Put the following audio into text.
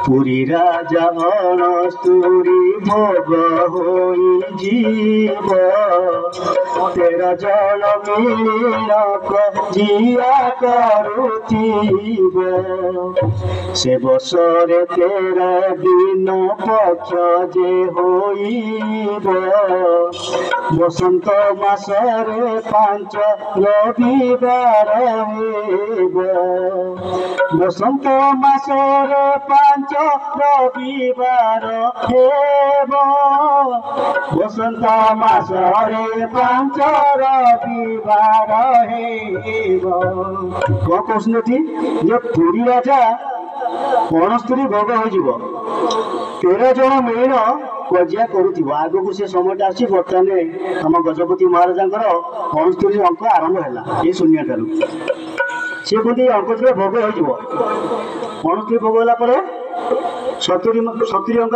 পুরী রাজা অনস্তুরি ভোগ হই জীব তেরা জল মিলক জিয়া করুথিব সে বছরে তেরা দিন পক্ষ যে হইব বসন্ত মাসরে পাঁচ রবিবার হইব বসন্ত মাসরে পাঁচ রবিবার হেব বসন্ত মাসরে পাঁচ রবিবার হেব কଣ କହୁଛନ୍ତି ଯେ ପୁରୀ ରାଜା 69 ଭୋଗ ହୋଇଯିବ 13 ଜଣ ମେଳ କଜିଆ କରୁଥିବ ଆଗକୁ ସେ ସମୟଟା ଆସିଛି ବର୍ତ୍ତମାନ ଆମ ଗଜପତି ମହାରାଜାଙ୍କର 69 ଅଙ୍କ ଆରମ୍ଭ ହେଲା ଏ ଶୂନ୍ୟ ଠାରୁ ସେ କୁହନ୍ତି ଅଙ୍କ ଥିଲେ ଭୋଗ ହୋଇଯିବ 69 ଭୋଗ ହେଲା ପରେ 70 ଅଙ୍କ